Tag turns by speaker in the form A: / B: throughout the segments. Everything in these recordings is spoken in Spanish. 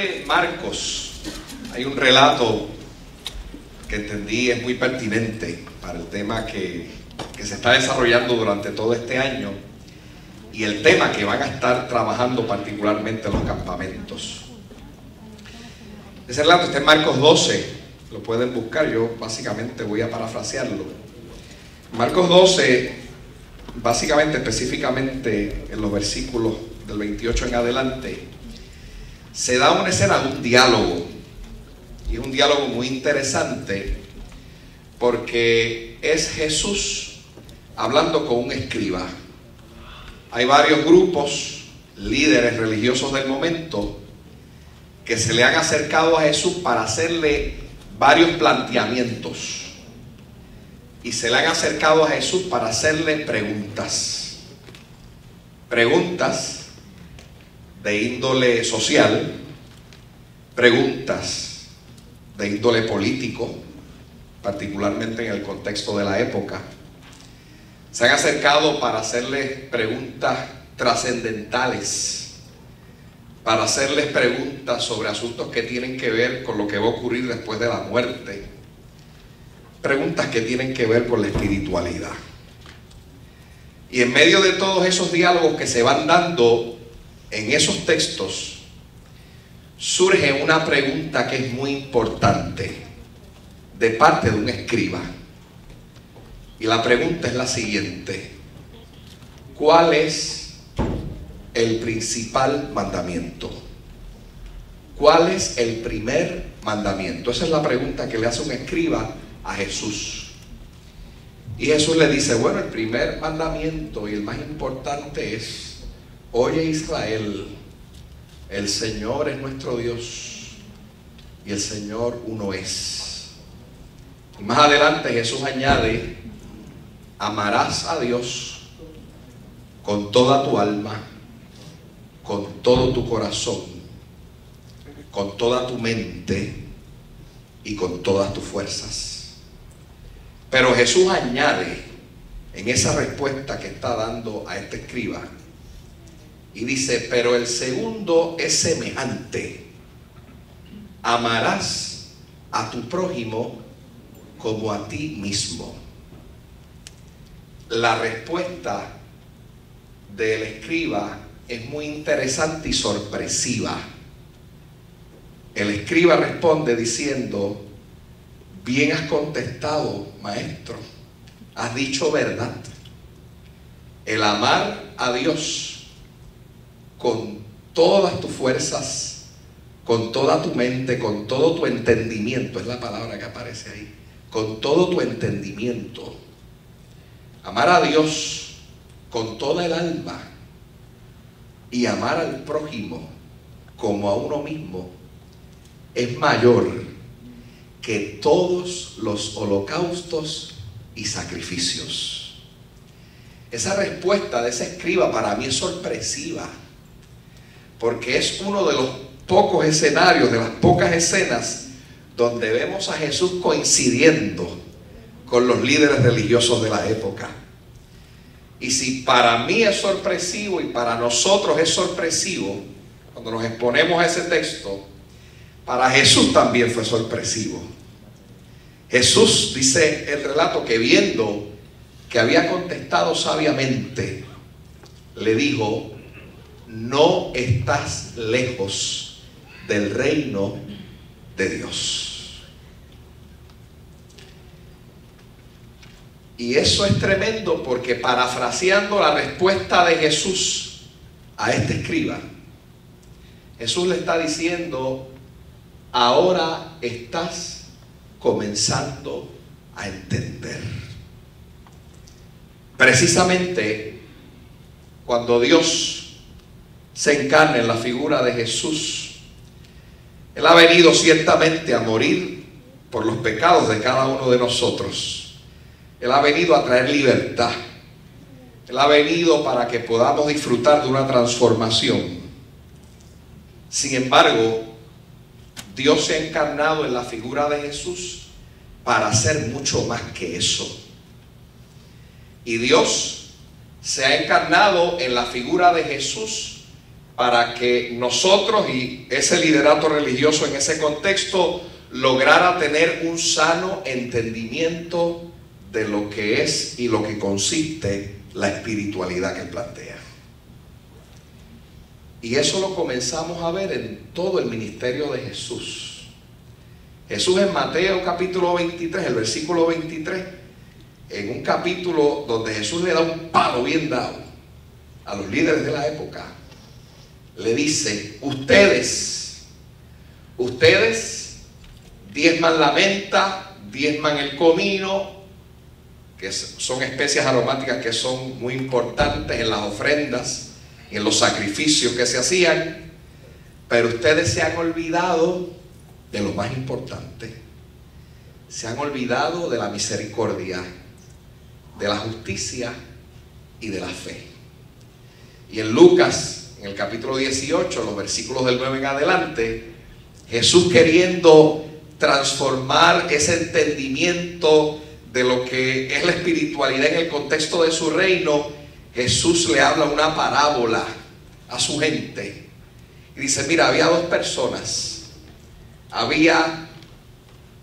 A: de Marcos hay un relato que entendí es muy pertinente para el tema que se está desarrollando durante todo este año y el tema que van a estar trabajando particularmente en los campamentos. Ese relato está en Marcos 12, lo pueden buscar, yo básicamente voy a parafrasearlo. Marcos 12, básicamente, específicamente en los versículos del 28 en adelante, se da una escena de un diálogo, y es un diálogo muy interesante porque es Jesús hablando con un escriba. Hay varios grupos, líderes religiosos del momento, que se le han acercado a Jesús para hacerle varios planteamientos, y se le han acercado a Jesús para hacerle preguntas de índole social, preguntas de índole político, particularmente en el contexto de la época. Se han acercado para hacerles preguntas trascendentales, para hacerles preguntas sobre asuntos que tienen que ver con lo que va a ocurrir después de la muerte, preguntas que tienen que ver con la espiritualidad. Y en medio de todos esos diálogos que se van dando en esos textos, surge una pregunta que es muy importante de parte de un escriba. Y la pregunta es la siguiente: ¿cuál es el principal mandamiento? ¿Cuál es el primer mandamiento? Esa es la pregunta que le hace un escriba a Jesús. Y Jesús le dice, bueno, el primer mandamiento y el más importante es: oye Israel, el Señor es nuestro Dios y el Señor uno es. Y más adelante Jesús añade: amarás a Dios con toda tu alma, con todo tu corazón, con toda tu mente y con todas tus fuerzas. Pero Jesús añade en esa respuesta que está dando a este escriba, y dice, pero el segundo es semejante: amarás a tu prójimo como a ti mismo. La respuesta del escriba es muy interesante y sorpresiva. El escriba responde diciendo, bien has contestado, maestro, has dicho verdad. El amar a Dios con todas tus fuerzas, con toda tu mente, con todo tu entendimiento, es la palabra que aparece ahí, con todo tu entendimiento. Amar a Dios con toda el alma y amar al prójimo como a uno mismo es mayor que todos los holocaustos y sacrificios. Esa respuesta de ese escriba para mí es sorpresiva, porque es uno de los pocos escenarios, de las pocas escenas donde vemos a Jesús coincidiendo con los líderes religiosos de la época. Y si para mí es sorpresivo y para nosotros es sorpresivo, cuando nos exponemos a ese texto, para Jesús también fue sorpresivo. Jesús, dice el relato, que viendo que había contestado sabiamente, le dijo, no estás lejos del reino de Dios. Y eso es tremendo porque, parafraseando la respuesta de Jesús a este escriba, Jesús le está diciendo, ahora estás comenzando a entender. Precisamente cuando Dios se encarna en la figura de Jesús, Él ha venido ciertamente a morir por los pecados de cada uno de nosotros. Él ha venido a traer libertad. Él ha venido para que podamos disfrutar de una transformación. Sin embargo, Dios se ha encarnado en la figura de Jesús para hacer mucho más que eso. Y Dios se ha encarnado en la figura de Jesús para que nosotros y ese liderato religioso en ese contexto lograra tener un sano entendimiento de lo que es y lo que consiste la espiritualidad que él plantea. Y eso lo comenzamos a ver en todo el ministerio de Jesús. Jesús en Mateo capítulo 23, el versículo 23, en un capítulo donde Jesús le da un palo bien dado a los líderes de la época, le dice: ustedes diezman la menta, diezman el comino, que son especias aromáticas que son muy importantes en las ofrendas y en los sacrificios que se hacían, pero ustedes se han olvidado de lo más importante. Se han olvidado de la misericordia, de la justicia y de la fe. Y en Lucas, en el capítulo 18, los versículos del 9 en adelante, Jesús, queriendo transformar ese entendimiento de lo que es la espiritualidad en el contexto de su reino, Jesús le habla una parábola a su gente y dice: mira, había dos personas, había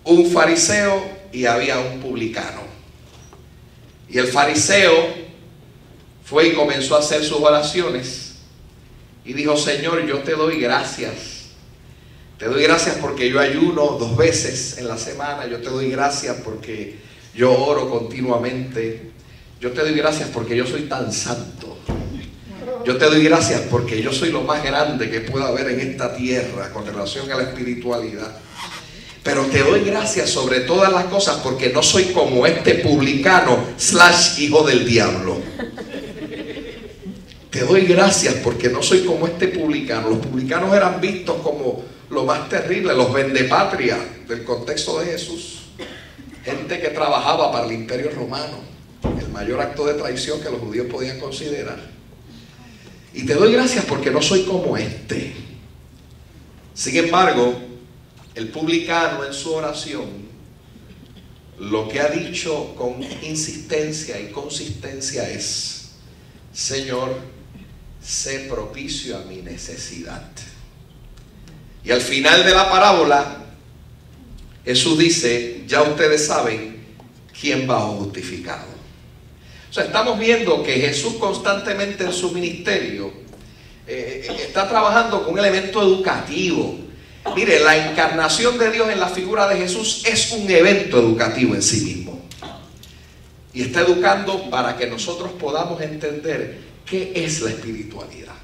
A: un fariseo y había un publicano. Y el fariseo fue y comenzó a hacer sus oraciones y dijo: Señor, yo te doy gracias. Te doy gracias porque yo ayuno 2 veces en la semana. Yo te doy gracias porque yo oro continuamente. Yo te doy gracias porque yo soy tan santo. Yo te doy gracias porque yo soy lo más grande que pueda haber en esta tierra con relación a la espiritualidad. Pero te doy gracias sobre todas las cosas porque no soy como este publicano / hijo del diablo. Te doy gracias porque no soy como este publicano. Los publicanos eran vistos como lo más terrible, los vendepatria del contexto de Jesús. Gente que trabajaba para el Imperio Romano, el mayor acto de traición que los judíos podían considerar. Y te doy gracias porque no soy como este. Sin embargo, el publicano en su oración lo que ha dicho con insistencia y consistencia es: Señor, sé propicio a mi necesidad. Y al final de la parábola, Jesús dice: ya ustedes saben quién bajó justificado. O sea, estamos viendo que Jesús constantemente en su ministerio está trabajando con un elemento educativo. Mire, la encarnación de Dios en la figura de Jesús es un evento educativo en sí mismo. Y está educando para que nosotros podamos entender qué es la espiritualidad.